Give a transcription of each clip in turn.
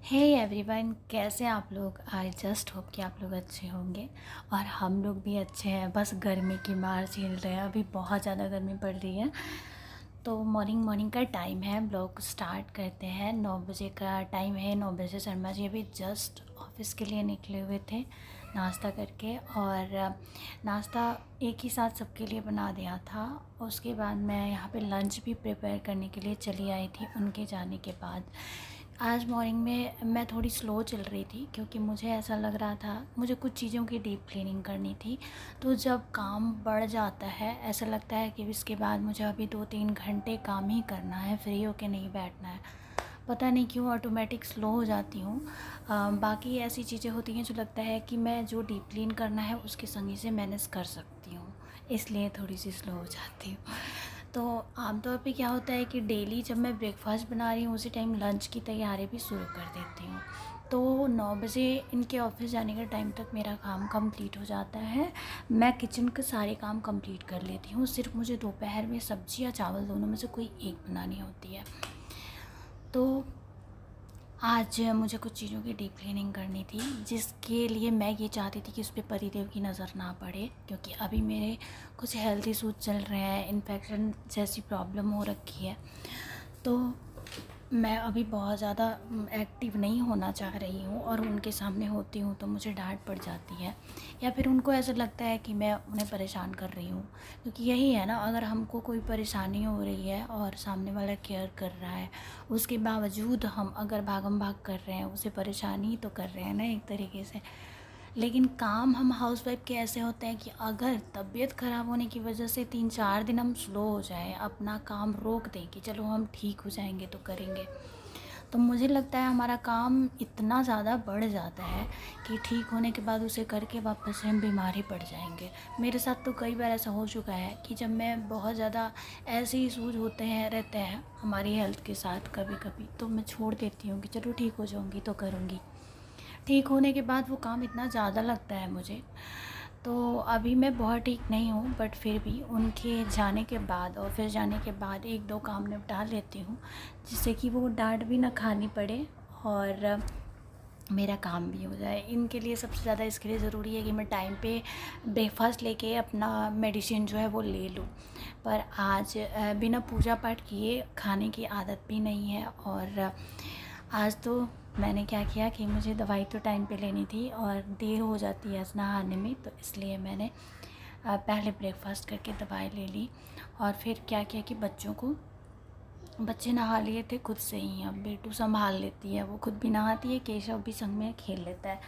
Hey everyone, कैसे हैं आप लोग। आई जस्ट होप कि आप लोग अच्छे होंगे और हम लोग भी अच्छे हैं। बस गर्मी की मार झेल रहे हैं। अभी बहुत ज़्यादा गर्मी पड़ रही है। तो मॉर्निंग का टाइम है। ब्लॉग स्टार्ट करते हैं। 9 बजे का टाइम है। 9 बजे शर्मा जी अभी जस्ट ऑफिस के लिए निकले हुए थे नाश्ता करके, और नाश्ता एक ही साथ सबके लिए बना दिया था। उसके बाद मैं यहाँ पे लंच भी प्रिपेयर करने के लिए चली आई थी उनके जाने के बाद। आज मॉर्निंग में मैं थोड़ी स्लो चल रही थी क्योंकि मुझे ऐसा लग रहा था मुझे कुछ चीज़ों की डीप क्लीनिंग करनी थी। तो जब काम बढ़ जाता है ऐसा लगता है कि इसके बाद मुझे अभी 2-3 घंटे काम ही करना है, फ्री होके नहीं बैठना है। पता नहीं क्यों ऑटोमेटिक स्लो हो जाती हूँ। बाकी ऐसी चीज़ें होती हैं जो लगता है कि मैं जो डीप क्लीन करना है उसके संगी से मैनेज कर सकती हूँ, इसलिए थोड़ी सी स्लो हो जाती हूँ। तो आमतौर पे क्या होता है कि डेली जब मैं ब्रेकफास्ट बना रही हूँ उसी टाइम लंच की तैयारी भी शुरू कर देती हूँ। तो 9 बजे इनके ऑफिस जाने के टाइम तक मेरा काम कंप्लीट हो जाता है। मैं किचन के सारे काम कंप्लीट कर लेती हूँ। सिर्फ मुझे दोपहर में सब्ज़ी या चावल दोनों में से कोई एक बनानी होती है। तो आज मुझे कुछ चीज़ों की डीप क्लीनिंग करनी थी, जिसके लिए मैं ये चाहती थी कि उस पर पतिदेव की नज़र ना पड़े, क्योंकि अभी मेरे कुछ हेल्थ इशूज़ चल रहे हैं। इन्फेक्शन जैसी प्रॉब्लम हो रखी है। तो मैं अभी बहुत ज़्यादा एक्टिव नहीं होना चाह रही हूँ, और उनके सामने होती हूँ तो मुझे डांट पड़ जाती है, या फिर उनको ऐसा लगता है कि मैं उन्हें परेशान कर रही हूँ। क्योंकि यही है ना, अगर हमको कोई परेशानी हो रही है और सामने वाला केयर कर रहा है, उसके बावजूद हम अगर भागम भाग कर रहे हैं, उसे परेशानी तो कर रहे हैं ना एक तरीके से। लेकिन काम हम हाउसवाइफ के ऐसे होते हैं कि अगर तबीयत ख़राब होने की वजह से 3-4 दिन हम स्लो हो जाएं, अपना काम रोक दें कि चलो हम ठीक हो जाएंगे तो करेंगे, तो मुझे लगता है हमारा काम इतना ज़्यादा बढ़ जाता है कि ठीक होने के बाद उसे करके वापस से हम बीमार ही पड़ जाएंगे। मेरे साथ तो कई बार ऐसा हो चुका है कि जब मैं बहुत ज़्यादा ऐसे इशूज़ होते हैं रहते हैं हमारी हेल्थ के साथ कभी कभी, तो मैं छोड़ देती हूँ कि चलो ठीक हो जाऊँगी तो करूँगी। ठीक होने के बाद वो काम इतना ज़्यादा लगता है मुझे। तो अभी मैं बहुत ठीक नहीं हूँ, बट फिर भी उनके जाने के बाद, ऑफिस जाने के बाद 1-2 काम निपटा लेती हूँ, जिससे कि वो डांट भी ना खानी पड़े और मेरा काम भी हो जाए। इनके लिए सबसे ज़्यादा इसके लिए ज़रूरी है कि मैं टाइम पे ब्रेकफास्ट लेके अपना मेडिसिन जो है वो ले लूँ। पर आज बिना पूजा पाठ किए खाने की आदत भी नहीं है, और आज तो मैंने क्या किया कि मुझे दवाई तो टाइम पे लेनी थी और देर हो जाती है नहाने में, तो इसलिए मैंने पहले ब्रेकफास्ट करके दवाई ले ली। और फिर क्या किया कि बच्चे नहा लिए थे खुद से ही। अब बेटू संभाल लेती है, वो खुद भी नहाती है, केशव भी संग में खेल लेता है।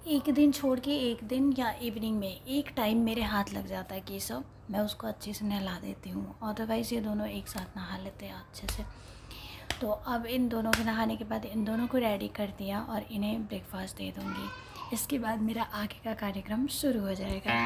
एक दिन छोड़ के एक दिन या इवनिंग में एक टाइम मेरे हाथ लग जाता है केशव, मैं उसको अच्छे से नहला देती हूँ। अदरवाइज़ ये दोनों एक साथ नहा लेते हैं अच्छे से। तो अब इन दोनों के नहाने के बाद इन दोनों को रेडी कर दिया और इन्हें ब्रेकफास्ट दे दूँगी। इसके बाद मेरा आगे का कार्यक्रम शुरू हो जाएगा।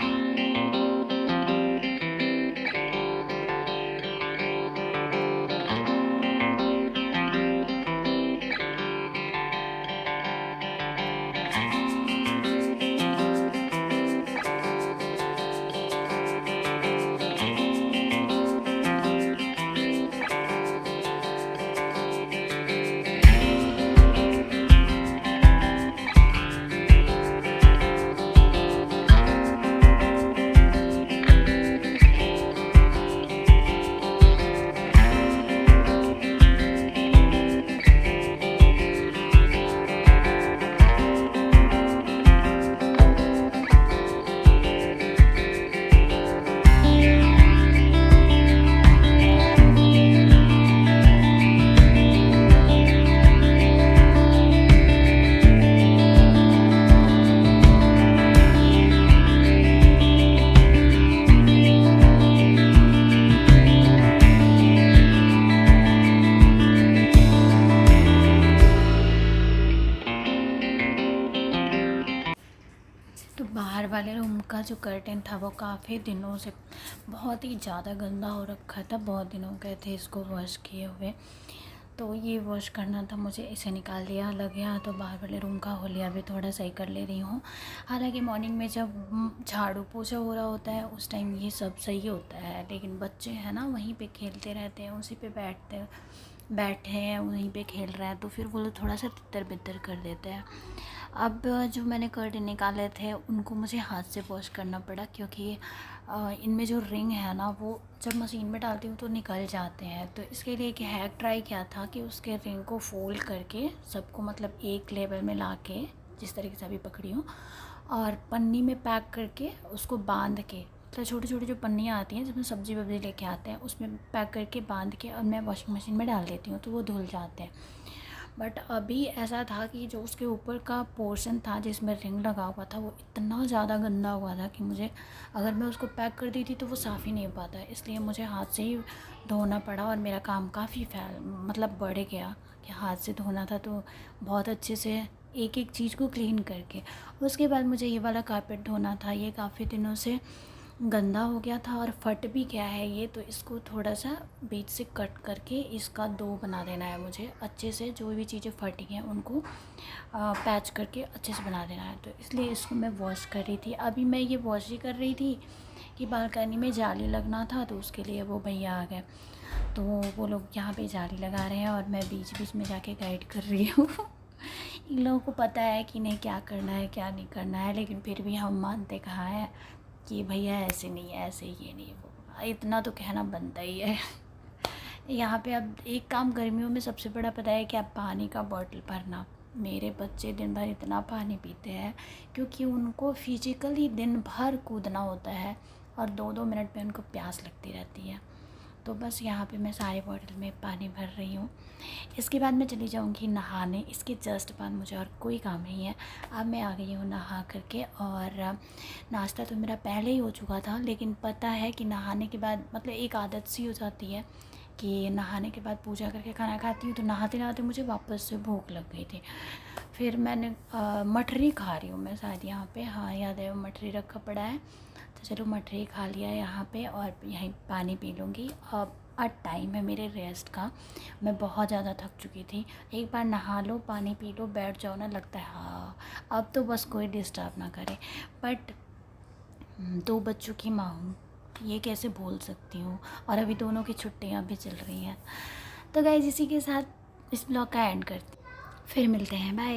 तो बाहर वाले रूम का जो कर्टेन था वो काफ़ी दिनों से बहुत ही ज़्यादा गंदा हो रखा था। बहुत दिन हो गए थे इसको वॉश किए हुए, तो ये वॉश करना था मुझे। इसे निकाल दिया, लग गया तो बाहर वाले रूम का होलिया भी थोड़ा सही कर ले रही हूँ। हालांकि मॉर्निंग में जब झाड़ू पोछा हो रहा होता है उस टाइम ये सब सही होता है, लेकिन बच्चे हैं ना वहीं पे खेलते रहते हैं, उसी पे बैठते बैठे हैं वहीं पे खेल रहे हैं, तो फिर वो लोग थोड़ा सा तितर बितर कर देते हैं। अब जो मैंने कर्टेन निकाले थे उनको मुझे हाथ से वॉश करना पड़ा, क्योंकि इनमें जो रिंग है ना वो जब मशीन में डालती हूँ तो निकल जाते हैं। तो इसके लिए एक हैक ट्राई किया था कि उसके रिंग को फोल्ड करके सबको मतलब एक लेवल में ला के, जिस तरीके से अभी पकड़ी हूँ, और पन्नी में पैक करके उसको बांध के, तो छोटी छोटी जो पन्नियाँ आती हैं जिसमें सब्ज़ी वब्ज़ी लेके आते हैं उसमें पैक करके बांध के और मैं वॉशिंग मशीन में डाल देती हूँ तो वो धुल जाते हैं। बट अभी ऐसा था कि जो उसके ऊपर का पोर्शन था जिसमें रिंग लगा हुआ था वो इतना ज़्यादा गंदा हुआ था कि मुझे अगर मैं उसको पैक कर दी थी तो वो साफ़ ही नहीं हो पाता, इसलिए मुझे हाथ से ही धोना पड़ा। और मेरा काम काफ़ी मतलब बढ़ गया कि हाथ से धोना था, तो बहुत अच्छे से एक एक चीज़ को क्लीन करके। उसके बाद मुझे ये वाला कारपेट धोना था, ये काफ़ी दिनों से गंदा हो गया था और फट भी गया है ये, तो इसको थोड़ा सा बीच से कट करके इसका डो बना देना है मुझे अच्छे से। जो भी चीज़ें फटी हैं उनको पैच करके अच्छे से बना देना है, तो इसलिए इसको मैं वॉश कर रही थी। अभी मैं ये वॉश ही कर रही थी कि बालकनी में जाली लगना था, तो उसके लिए वो भैया आ गए, तो वो लोग यहाँ पे जाली लगा रहे हैं और मैं बीच बीच में जाके गाइड कर रही हूँ। इन लोगों को पता है कि नहीं क्या करना है क्या नहीं करना है, लेकिन फिर भी हम मानते कहाँ हैं कि भैया ऐसे नहीं है, ऐसे ये नहीं है, वो इतना तो कहना बनता ही है। यहाँ पे अब एक काम गर्मियों में सबसे बड़ा पता है कि आप पानी का बॉटल भरना। मेरे बच्चे दिन भर इतना पानी पीते हैं क्योंकि उनको फिजिकली दिन भर कूदना होता है और 2-2 मिनट में उनको प्यास लगती रहती है। तो बस यहाँ पे मैं सारे बॉटल में पानी भर रही हूँ। इसके बाद मैं चली जाऊँगी नहाने, इसके जस्ट बाद मुझे और कोई काम नहीं है। अब मैं आ गई हूँ नहा करके, और नाश्ता तो मेरा पहले ही हो चुका था, लेकिन पता है कि नहाने के बाद मतलब एक आदत सी हो जाती है कि नहाने के बाद पूजा करके खाना खाती हूँ, तो नहाते नहाते मुझे वापस से भूख लग गई थी। फिर मैंने मठरी खा रही हूँ मैं शायद यहाँ पे, हाँ याद है मठरी रखा पड़ा है, तो चलो मठरी खा लिया यहाँ पे और यहीं पानी पी लूँगी। अब टाइम है मेरे रेस्ट का, मैं बहुत ज़्यादा थक चुकी थी। एक बार नहा लो, पानी पी लो, बैठ जाओ ना, लगता है हाँ अब तो बस कोई डिस्टर्ब ना करे। बट 2 बच्चों की माँ हूँ, ये कैसे भूल सकती हूँ, और अभी दोनों की छुट्टियाँ भी चल रही हैं। तो गाइस इसी के साथ इस ब्लॉग का एंड करती हूँ, फिर मिलते हैं, बाय।